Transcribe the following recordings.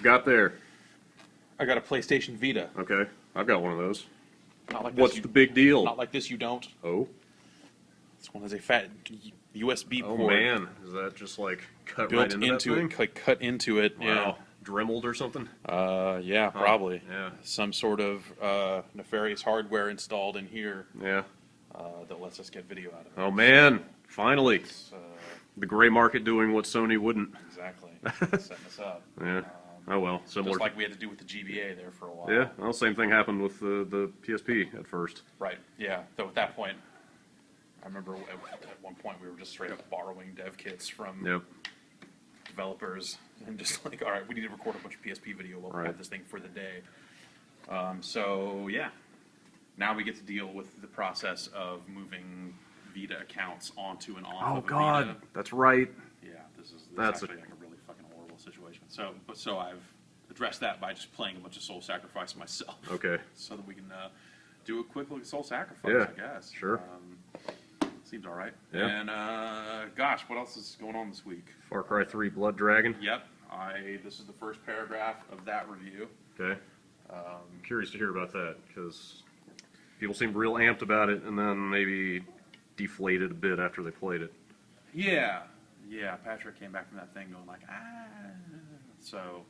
you got there? I got a PlayStation Vita. Okay, I've got one of those. Not like this. What's the big deal? Not like this. You don't. Oh. This one has a fat USB Oh port. man, is that just like cut built right into that thing? it, like cut into it. Wow. Dremeled or something? Yeah, probably. Yeah. Some sort of nefarious hardware installed in here Yeah. that lets us get video out of it. Oh man, finally. It's, The gray market doing what Sony wouldn't. exactly. Setting us up. Yeah. Oh well, similar. Just like we had to do with the GBA there for a while. Yeah, well, same thing happened with the PSP at first. Right. Yeah. Though at that point, I remember at one point we were just straight up borrowing dev kits from Yep. developers and just like, all right, we need to record a bunch of PSP video while we Right. have this thing for the day. So yeah, now we get to deal with the process of moving Vita accounts onto and off Oh of a God, Vita. that's right. Yeah, this is That's actually like a really fucking horrible situation. So I've addressed that by just playing a bunch of Soul Sacrifice myself. Okay. So that we can do a quick look at Soul Sacrifice, Yeah, I guess. sure. Seems all right. Yeah. And gosh, what else is going on this week? Far Cry 3 Blood Dragon. Yep, this is the first paragraph of that review. Okay. Curious to hear about that because people seemed real amped about it and then maybe deflated a bit after they played it. Yeah, Patrick came back from that thing going like, So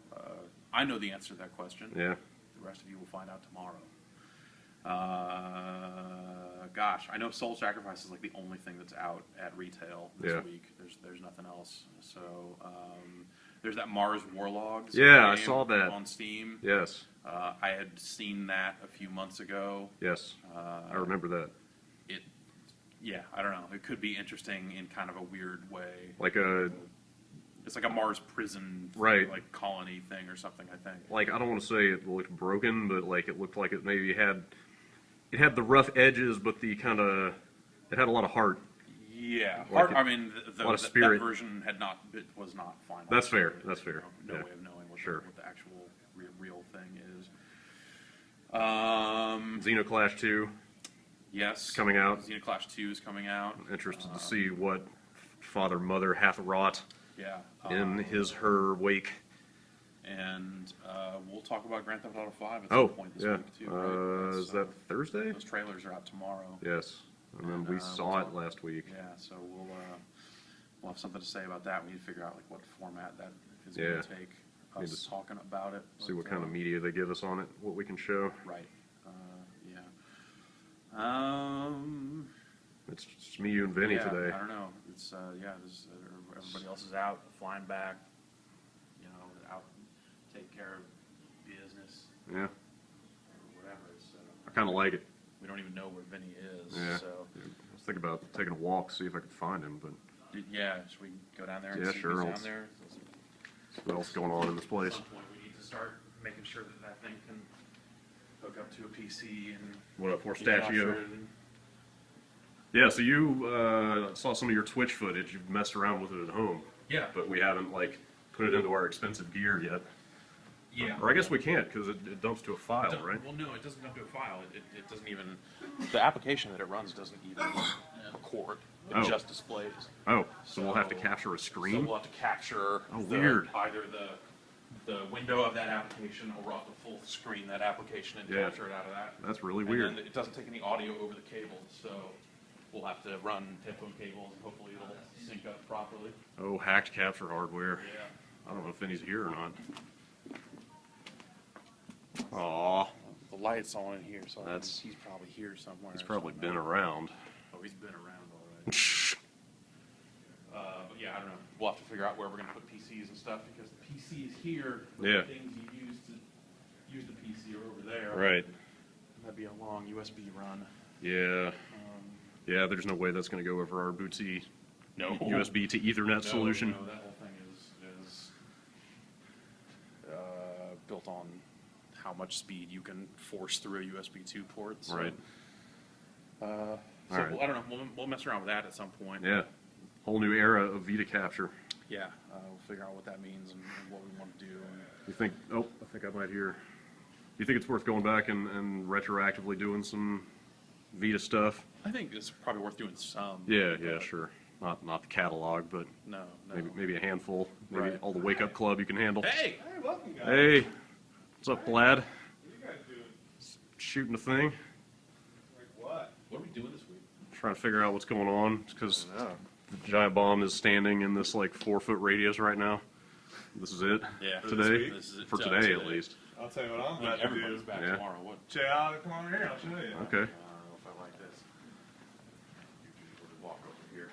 I know the answer to that question. Yeah. The rest of you will find out tomorrow. Gosh, I know Soul Sacrifice is like the only thing that's out at retail this week. There's nothing else. So there's that Mars Warlogs. Yeah, I game saw that on Steam. Yes. I had seen that a few months ago. Yes. I remember that. Yeah, I don't know. It could be interesting in kind of a weird way. Like It's like a Mars prison, Right. like colony thing or something. I think. I don't want to say it looked broken, but like it looked like it maybe had the rough edges, but it had a lot of heart. Yeah, Like I mean, a lot of spirit. that version was not final. That's fair. That's fair. No Yeah. way of knowing what, Sure. what the actual real thing is. Xenoclash 2 Yes, coming out. Xenoclash 2 is coming out. Interested to see what Father Mother hath wrought Yeah, in her wake. and we'll talk about Grand Theft Auto 5 at Oh, some point this yeah. week too. Right? Is that Thursday? Those trailers are out tomorrow. Yes. And then And, we we'll saw it talk- last week. Yeah, so we'll have something to say about that. We need to figure out like what format that is Yeah. going to take. Need Us to talking about it. See what but, kind of media they give us on it, what we can show. Right. Yeah. It's just me, you, and Vinny yeah, today. I don't know. It's everybody else is out, flying back. Out, take care of business Yeah. or whatever. So I kind of like it. we don't even know where Vinny is. Yeah. So I was thinking about taking a walk, see if I could find him, but yeah, should we go down there and Yeah, see sure, who's I'll- down there? see what else is going on in this At place. some point, we need to start making sure that thing can hook up to a PC and What up, be Forstachio? captured and- Yeah, so you saw some of your Twitch footage. You've messed around with it at home, Yeah. but we haven't put it into our expensive gear yet. Yeah. Or I guess we can't because it dumps to a file, right? Well, no, it doesn't come to a file. It doesn't even. The application that it runs doesn't even record. It Oh. just displays. Oh, so we'll have to So- capture a So screen. we'll have to capture weird. either the window of that application or we'll have to full screen that application and Yeah. capture it out of that. That's really And weird. then it doesn't take any audio over the cable, so we'll have to run headphone cables and hopefully it'll sync up properly. Oh, hacked capture hardware. Yeah. I don't know if Vinny's here or not. Aw, The light's on in here, so That's- he's probably here somewhere. he's or probably something. been around. Oh, he's been around already. But yeah, I don't know. We'll have to figure out where we're going to put PCs and stuff because the PCs here, Yeah. the things you use to use the PC are over there. Right. That'd be a long USB run. Yeah. Yeah, there's no way that's going to go over our Bootsy No. USB to Ethernet solution. No, that whole thing is built on how much speed you can force through a USB 2 port. So, Right. So All right. I don't know. We'll mess around with that at some point. Yeah. Whole new era of Vita capture. Yeah. We'll figure out what that means and what we want to do. You think, oh, I think I might hear. You think it's worth going back and retroactively doing some Vita stuff? I think it's probably worth doing some. Yeah, yeah, sure. not the catalog, but No, no. maybe a handful. Maybe Right. all the Wake Up Club you can handle. Hey! Hey, welcome, guys. Hey, what's up, lad? What are you guys doing? Shooting a thing. Like what? What are we doing this week? Trying to figure out what's going on because No. the giant bomb is standing in this like 4-foot radius right now. This is it. Yeah. Today, This is it. for today at least. I'll tell you what I'm I think about to everybody's do. back Yeah. tomorrow. What? Jay, I'll come over here. I'll show you. Okay. I don't know if I like this. We'll just walk over here.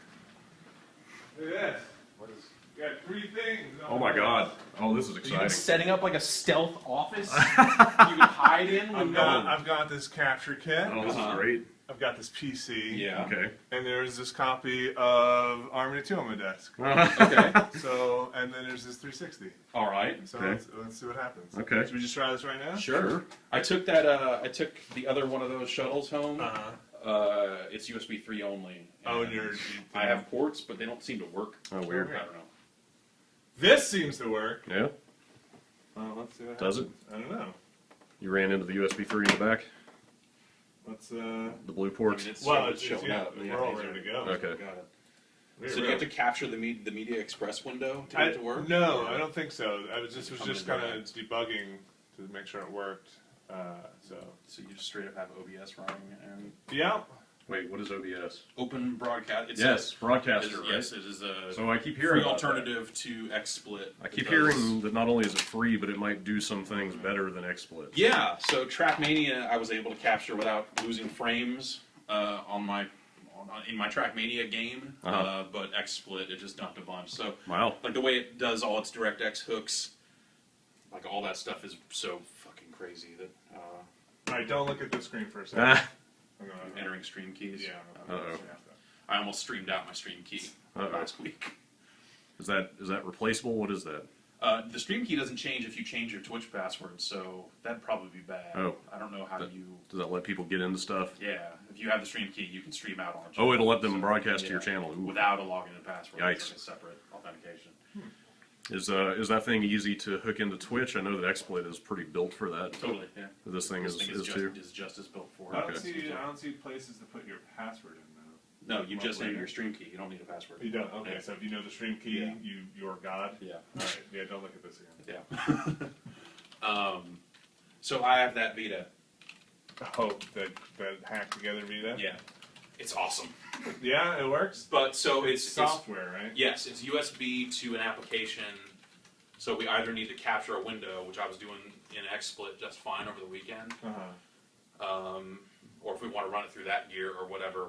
Look at this. What is? You got 3 things. Oh my God! Oh, this is Are you exciting. setting up like a stealth office you can hide in when I've got this capture kit. Oh, this is Uh-huh. great. I've got this PC. Yeah. Okay. And there's this copy of Army 2 on my desk. Okay. So, and then there's this 360. All right. So Okay. let's see what happens. Okay. Should we just try this right now? Sure. I took that. I took the other one of those shuttles home. Uh-huh. It's USB 3 only. Oh, and you're. I have ports, but they don't seem to work. Oh, weird. I don't know. This seems to work. Yeah. Let's see what Does happens. I don't know. You ran into the USB 3 in the back, Let's the blue ports. It's well, showing yeah, up. we're all ready to go. Okay. Got it. We're So do you have to capture the Media Express window to get it to work? No, Or- I don't think so. I was just Something kind of direct. debugging to make sure it worked. So So you just straight up have OBS running and yeah, Wait, what is OBS? open broadcast. It's Yes, it broadcaster, is, right? yes, it is a So I keep hearing free about that. alternative to XSplit. I keep because- hearing that not only is it free, but it might do some things better than XSplit. Yeah, so Trackmania I was able to capture without losing frames in my Trackmania game, Uh-huh. but XSplit it just dumped a bunch. So Wow. like the way it does all its DirectX hooks, like all that stuff is so fucking crazy that all right. Don't look at the screen for a second. Ah. I'm gonna, entering stream keys. yeah. Uh-oh. I almost streamed out my stream key Uh-oh. last week. Is that replaceable? What is that? The stream key doesn't change if you change your Twitch password, so that'd probably be bad. Oh. I don't know how That- you. Does that let people get into stuff? Yeah, if you have the stream key, you can stream out on it. Oh, it'll let them broadcast to your channel. Ooh. without a login and password. Yikes. It's like a separate authentication. Is that thing easy to hook into Twitch? I know that XSplit is pretty built for that. Totally. Yeah. This thing is too. is just as built for. I don't it. see. I don't see places to put your password in though. No, you just enter your stream key. You don't need a password. You don't. Okay, Yeah. so if you know the stream key, Yeah. you're God. Yeah. All right. Yeah. Don't look at this again. Yeah. So I have that Vita. Oh, that hack together Vita. Yeah. It's awesome. Yeah, it works. But so It's software, right? Yes, it's USB to an application. So we either need to capture a window, which I was doing in XSplit just fine over the weekend, or if we want to run it through that gear or whatever,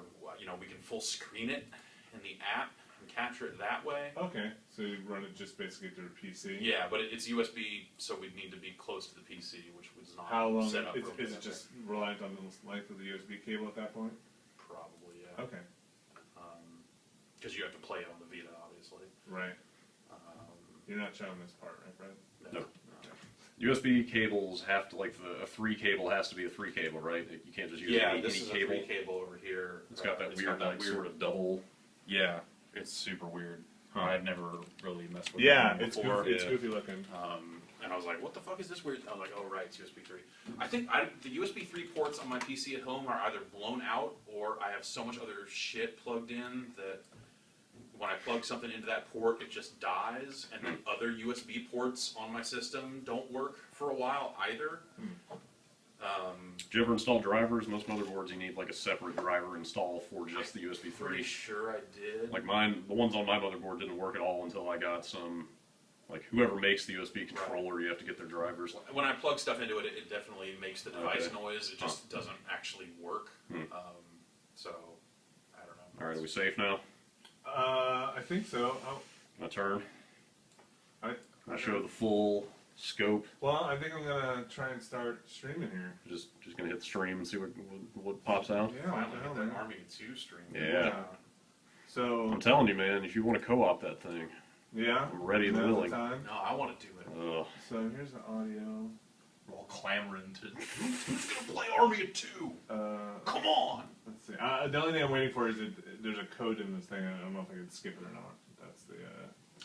we can full screen it in the app and capture it that way. Okay, so you run it just basically through a PC. Yeah, but it's USB, so we'd need to be close to the PC, which was not How long set up. is real it? good. Just reliant on the length of the USB cable at that point? Probably, yeah. Okay, Because you have to play it on the Vita, obviously. right. Um, You're not showing this part, right, Fred? No. USB cables have to a free cable has to be a free cable, right? You can't just use Yeah, any this is cable. a free cable over here. It's got that weird, sort of double. Yeah, it's super weird. Huh. I've never really messed with Yeah, it it's before. goofy. It's goofy looking. And I was like, what the fuck is this weird? I was like, oh, right, it's USB 3. I think the USB 3 ports on my PC at home are either blown out or I have so much other shit plugged in that when I plug something into that port, it just dies. And then other USB ports on my system don't work for a while either. Do you ever install drivers? Most motherboards, you need like a separate driver install for just the USB 3. Pretty sure I did. Like mine, the ones on my motherboard didn't work at all until I got some, like whoever makes the USB controller, you have to get their drivers. When I plug stuff into it, it definitely makes the device Okay. noise. It just doesn't actually work. Hmm. So, I don't know. All right, are we safe now? I think so. My turn. I Show the full scope. Well, I think I'm gonna try and start streaming here. Just gonna hit the stream and see what pops out. Yeah, what Finally the hell, get that man. Army 2 stream. Yeah. So I'm telling you, man, if you want to co-op that thing, yeah, I'm ready and now's the willing. time. No, I want to do it. Ugh. So here's the audio. We're all clamoring to. Who's gonna play Army 2? Come on! Let's see. The only thing I'm waiting for is there's a code in this thing. I don't know if I can skip it or not. That's the.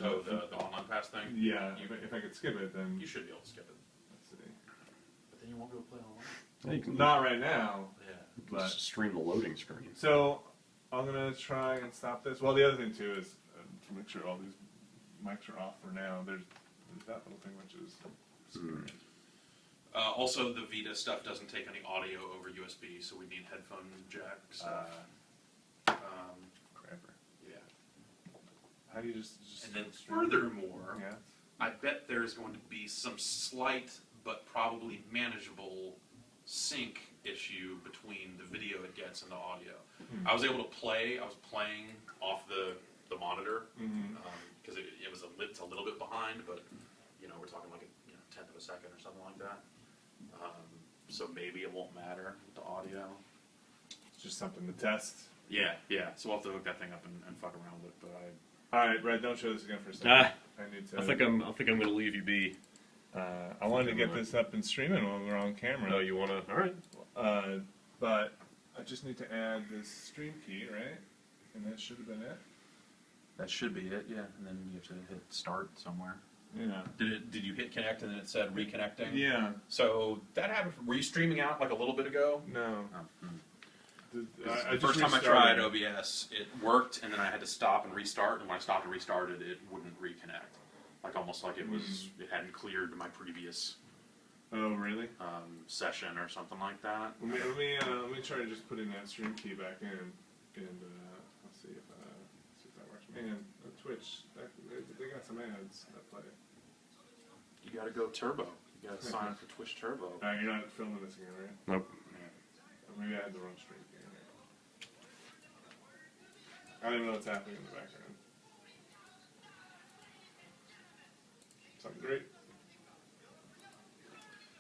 Oh, the online pass thing? Yeah, if I could skip it, then You should be able to skip it. let's see. But then you won't be able to play online. Yeah, you can Not right now, Yeah. but just stream the loading screen. so I'm gonna try and stop this. Well, the other thing too is to make sure all these mics are off for now. There's that little thing which is. Also, the Vita stuff doesn't take any audio over USB, so we need headphone jacks. Crapper. Yeah. How do you just And then stream? furthermore, Yeah. I bet there's going to be some slight but probably manageable sync issue between the video it gets and the audio. I was able to play. I was playing off the monitor because it's a little bit behind, but we're talking like a tenth of a second or something like that. So maybe it won't matter with the audio. It's just something to test. Yeah. So we'll have to hook that thing up and fuck around with it. But All right, Red. Don't show this again for a second. Ah, I need to. I think I'm gonna leave you be. I wanted to get this up and streaming while we're on camera. No, you wanna? All right. But I just need to add this stream key, right? And that should have been it. that should be it. Yeah. And then you have to hit start somewhere. Yeah. Did you hit connect and then it said reconnecting? Yeah. So that happened. Were you streaming out like a little bit ago? No. The first time I tried OBS, it worked, and then I had to stop and restart. And when I stopped and restarted, it wouldn't reconnect. Like almost like it was it hadn't cleared my previous Oh, really? session or something like that. Let me try to just putting that stream key back in, and let's see if that works. Man, Twitch, they got some ads that play. You got to go turbo. You got to sign up for Twitch Turbo. Alright, you're not filming this again, right? Nope. Or maybe I had the wrong stream key in there. I don't even know what's happening in the background. Something great.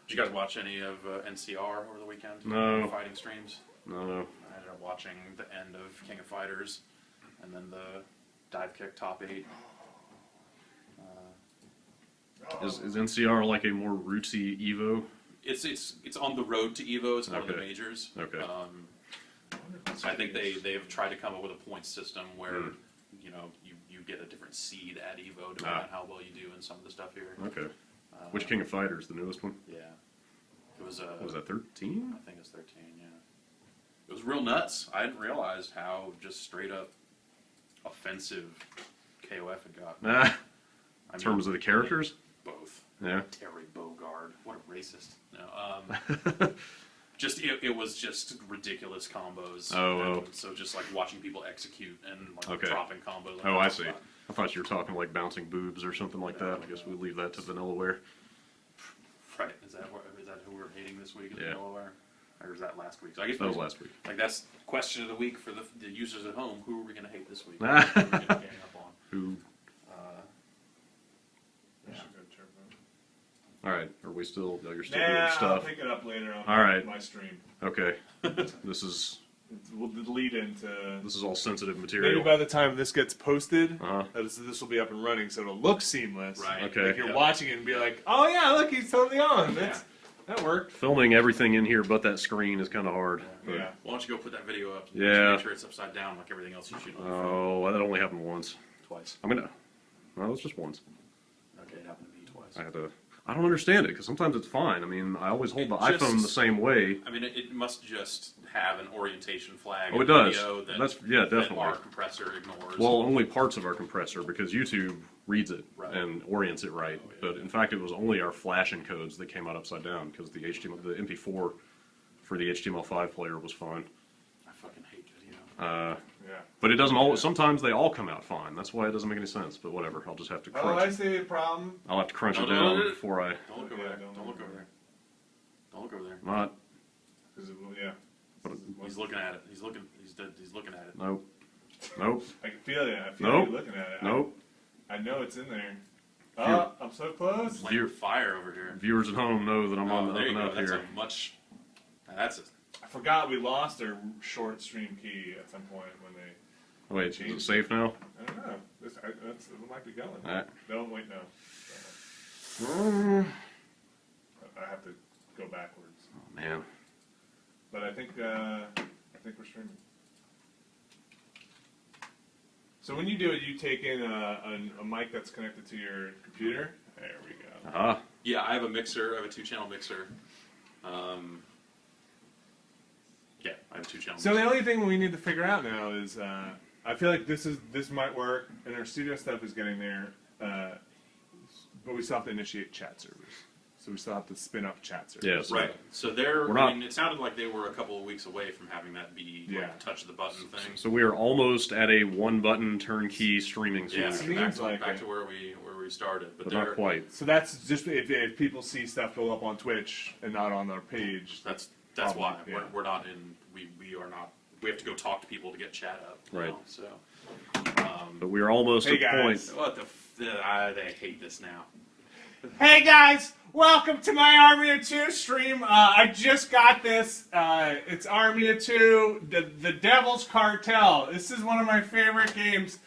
Did you guys watch any of NCR over the weekend? No. Fighting streams? No. I ended up watching the end of King of Fighters, and then the dive kick top 8. Is NCR like a more rootsy Evo? It's on the road to Evo. It's one of the Okay. majors. Okay. So I think they've tried to come up with a point system where you get a different seed at Evo depending on how well you do in some of the stuff here. Okay. Which King of Fighters? The newest one? Yeah, it was. What was that 13? I think it's 13. Yeah, it was real nuts. I didn't realize how just straight up offensive KOF had got. In terms of the characters? Both. Yeah. Terry Bogard, what a racist. No, just it was just ridiculous combos. Oh. And so just like watching people execute and like Okay. dropping combos. Like Oh, I that. see. I thought you were talking like bouncing boobs or something like that. I guess we'll leave that to Vanillaware. Right? Is that who we're hating this week? Is Yeah. Delaware? Or was that last week? So I guess That was last week. Like that's question of the week for the users at home. Who are we going to hate this week? Who are we going to gang up on? Who? I should go turbo. All right. Are we still? You're still Nah, doing I'll stuff. pick it up later on All right. my stream. Okay. This is We'll lead into. this is all sensitive Maybe material. by the time this gets posted, Uh-huh. this will be up and running, so it'll look seamless. Right. Okay. Like you're Yeah. watching it and be like, "Oh yeah, look, he's totally on. That worked." Filming everything in here but that screen is kind of hard. but- Yeah. Why don't you go put that video up? And Yeah. Make sure it's upside down like everything else you shoot on your phone. Oh, that only happened once. Twice. I'm gonna. No, it's just once. Okay, it happened to me twice. I had to. I don't understand it because sometimes it's fine. I mean, I always hold It the just- iPhone the same way. I mean, it must just have an orientation flag. Oh, in it does. Video that, Yeah, that definitely. our compressor ignores. Well, only parts of our compressor because YouTube reads it Right. and orients it right. Oh, yeah. But in fact, it was only our flash encodes that came out upside down because the MP4 for the HTML5 player was fine. I fucking hate video. Yeah. But it doesn't always. Sometimes they all come out fine. That's why it doesn't make any sense. But whatever. I'll just have to Oh, I crunch. see a problem. I'll have to crunch it No, down no. before I. Don't look over Yeah, there. don't Don't look look over over there. Don't look over there. Not. Yeah. But He's looking at it. He's looking at it. nope. Nope. I can feel it. I feel Nope. you looking at it. Nope. I know it's in there. View- Oh, I'm so close. It's like fire over here. Viewers at home know that I'm on Oh, the there up you and go. up That's here. a much. That's a. I forgot we lost our short stream key at some point when they. Wait, is it safe now? I don't know. It might be going. Alright. No, wait, no. Oh, I have to go backwards. man. But I think we're streaming. So when you do it, you take in a mic that's connected to your computer. There we go. Ah. Yeah, I have a mixer. I have a 2-channel mixer. Yeah, I have 2 challenges. So the only thing we need to figure out now is, I feel like this might work, and our studio stuff is getting there, but we still have to initiate chat servers. So we still have to spin up chat servers. Yes. Right. So We're I not- mean, it sounded like they were a couple of weeks away from having that be Yeah. like, touch the button thing. So we are almost at a one-button turnkey streaming Yeah, solution, Seems like back it. to where we started, but but they're not quite. So that's just if people see stuff go up on Twitch and not on our page. That's Probably, why yeah. we're not in. We are not. We have to go talk to people to get chat up. you Right. know, So But we are almost Hey, at the point. guys. what the? They hate this now. Hey guys, welcome to my Army of Two stream. I just got this. It's Army of Two, the Devil's Cartel. This is one of my favorite games.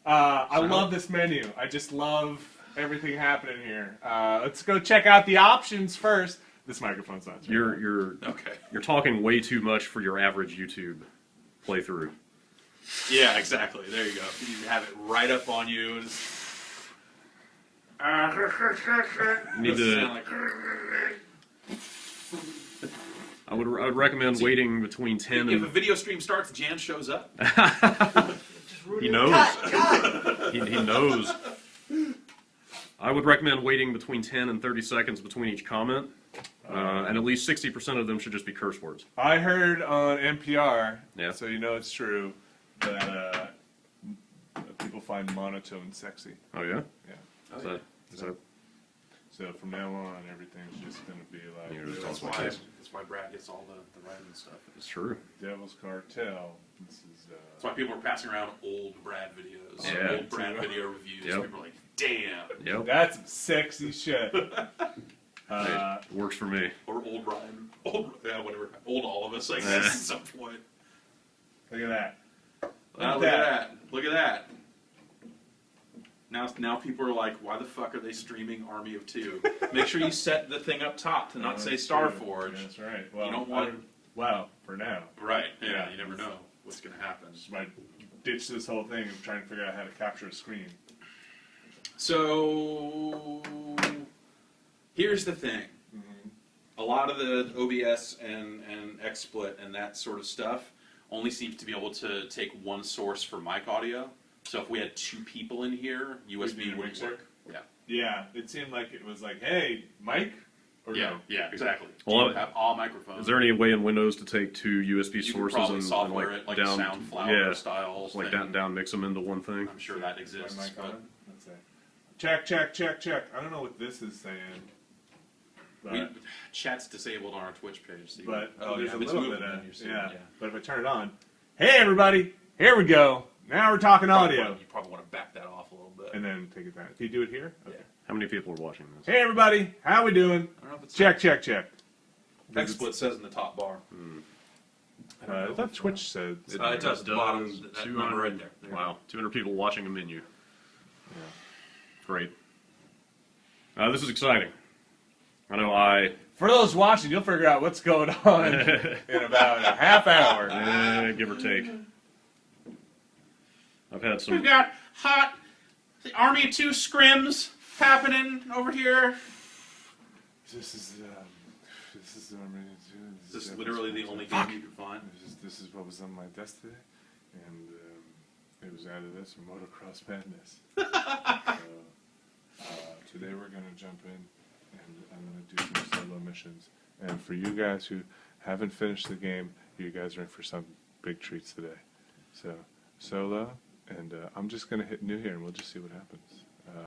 I love this menu. I just love everything happening here. Let's go check out the options first. This microphone's not. turned on. You're Okay. you're talking way too much for your average YouTube playthrough. Yeah, exactly. There you go. You have it right up on you. You need Sound to. like- I would recommend waiting between 10 if a and. video stream starts, Jan shows up. He knows. He knows. I would recommend waiting between 10 and 30 seconds between each comment, and at least 60% of them should just be curse words. I heard on NPR, Yeah. so you know it's true, that people find monotone sexy. Oh yeah. Yeah. Is that So from now on, everything's just gonna be like You're just That's talking why. like That's why Brad gets all the writing stuff. it's true? Devil's Cartel. This is That's why people are passing around old Brad videos, Yeah. old Brad video reviews. Yep. People are like, "Damn," Yep. that's some sexy shit. Hey, works for me. or old Brian, whatever, old all of us, I guess, at some point. Look at that. Look at that! Look at that! Now people are like, "Why the fuck are they streaming Army of Two?" Make sure you set the thing up top to not say That's Star true. Forge. That's right. Well, You don't want- Well, for now. Right? Yeah, Yeah. you never know what's gonna happen. Just might ditch this whole thing of trying to figure out how to capture a screen. So here's the thing. A lot of the OBS and XSplit and that sort of stuff only seems to be able to take one source for mic audio. So if we had 2 people in here, need USB a wouldn't mixer? work. Yeah. Yeah, it seemed like it was like, hey, Mike? Or Yeah, no? yeah, exactly. Well, Do you have all microphones? Is there any way in Windows to take 2 USB you can sources probably and software like it like down, a Soundflower yeah, style like thing. down mix them into one thing? I'm sure that Is exists. my mic But on? Let's see. Check, check, check, check. I don't know what this is saying. But, chat's disabled on our Twitch page. So but oh, there's yeah, a it's little moving bit then, of you're seeing, yeah. But if I turn it on, hey everybody, here we go. Now we're talking audio. You probably want to back that off a little bit. And then take it back. Can you do it here? Okay. How many people are watching this? Hey everybody, how we doing? I don't know if it's Check, check, check. XSplit says in the top bar. I thought Twitch said. It does. The bottom, that 200 number right there. Wow, 200 people watching a menu. Yeah. Great. This is exciting. I know I For those watching, you'll figure out what's going on in about a half hour. give or take. I've had We've some. got hot the Army of Two scrims happening over here. This is This is literally the only game you can find. This is what was on my desk today, and it was out of this or Motocross Madness. Today we're gonna jump in, and I'm gonna do some solo missions. And for you guys who haven't finished the game, you guys are in for some big treats today. So solo, and I'm just gonna hit new here, and we'll just see what happens.